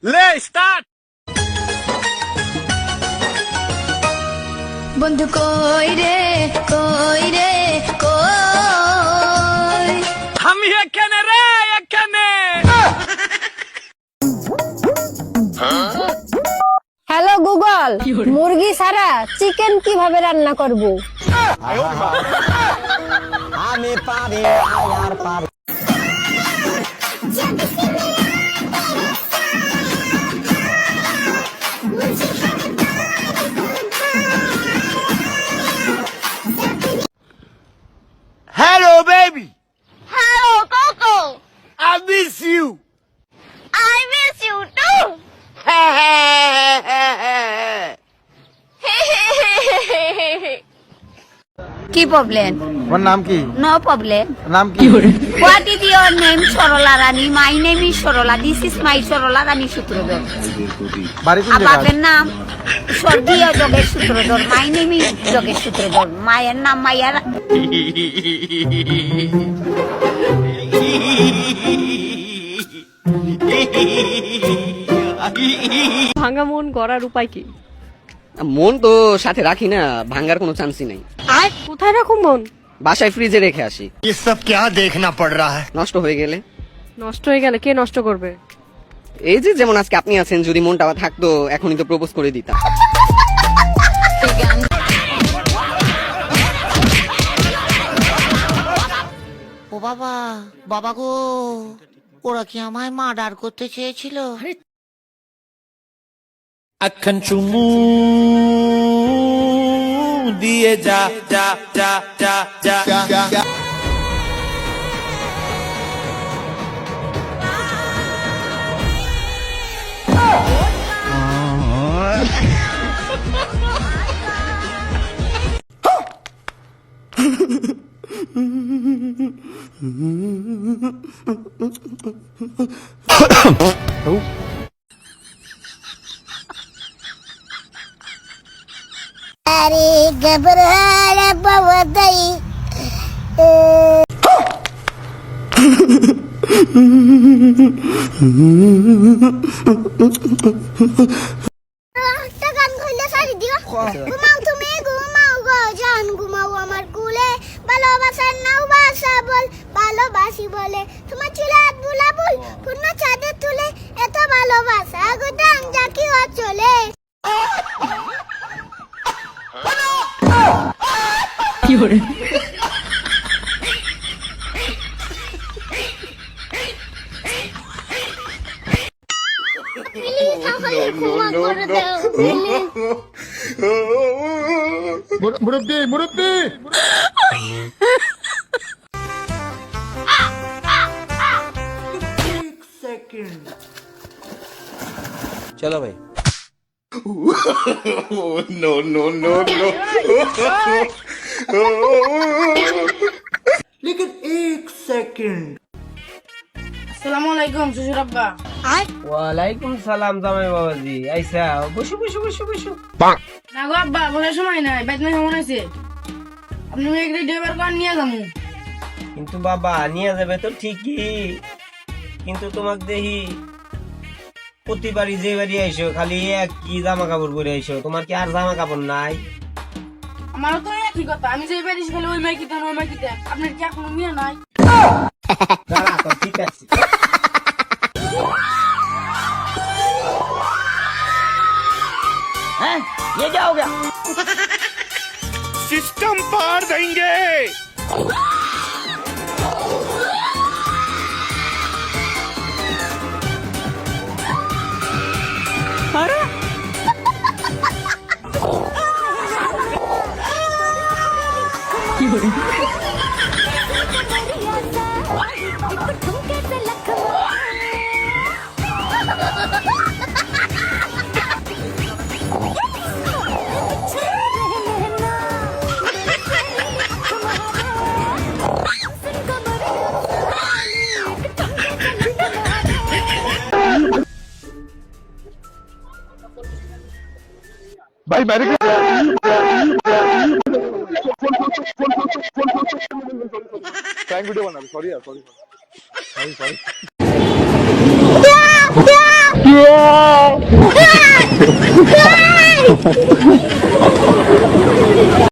ले स्टार्ट। বন্ধু কই রে কই রে কই আমি এখানে রে এখানে। হ্যালো গুগল, মুরগি ছাড়া চিকেন কিভাবে রান্না করব? আমি পারি আর পারি। Hello baby, hello Coco, I miss you. I miss you too. কি প্রবলেম? তোমার নাম কি? No problem. নাম কি? What is your name? Sarala Rani. My name is Sarala. This is my Sarala Rani Sutradhar. বাড়ি কোন জায়গা? বাপের নাম স্বর্গীয় Jogesh Sutradhar. My name is Jogesh Sutradhar. মায়ের নাম মাইয়া। ভাঙা মন গড়ার উপায় কি? মন তো সাথে রাখি না, ভাঙ্গার কোনো চান্সই নাই। আর কোথায় রাখুন মন? বাসায় ফ্রিজে রেখে আসি। ये सब क्या देखना पड़ रहा है? নষ্ট হয়ে গেলে নষ্ট হয়ে গেলে কে নষ্ট করবে? এই যে যেমন আজকে আপনি আছেন, যদি মনটা থাকতো এখনই তো প্রপোজ করে দিতাম। ও বাবা, বাবা গো, ওরা কি আমায় মার্ডার করতে চেয়েছিল? আখান চুমু দিয়ে যা যা যা যা যা। अरे घबरा पवतई গান কইলে সারি দিও। ঘুমাও তুমি, ঘুমাও গো জান, ঘুমাও আমার কুলে। ভালোবাসার নাও ভাষা বল, ভালোবাসি বলে তোমার চুলে হাত বুলাবুল, পূর্ণ ছাদে তুলে এত ভালোবাসা গো দাম যা কি চলে। কি করে? প্লিজ আমাকে ক্ষমা করে দাও, প্লিজ। মুরব্বি মুরব্বি। চলো ভাই। No no no no. लेकिन एक सेकंड। আসসালামু আলাইকুম শ্বশুর আব্বা। ওয়ালাইকুম সালাম জামাই বাবাজি। আইসা বসো বসো বসো বসো। না গো আব্বা, বলার সময় নাই, বাইতে কেমন আছে? আপনি মেয়েকে ড্রাইভার করে নিয়ে যাবো। কিন্তু বাবা নিয়ে যাবে তো ঠিকই, কিন্তু তোমাকে দেখি প্রতিবারই যে বাড়ি আইসো খালি এক কি জামা কাপড় পরে আইসো, তোমার কি আর জামা কাপড় নাই? আমারও তো একই কথা, আমি যে বাড়ি খালি ওই মাইকি দেন ওই মাইকি দেন। আপনার কি এখনো মেয়ে নাই? দাঁড়া তো, ঠিক আছে। হ্যাঁ ये क्या हो गया? सिस्टम पार देंगे। কি করে? भाई मैंने प्रैंक वीडियो बना, सॉरी यार, सॉरी सॉरी सॉरी। Yeah!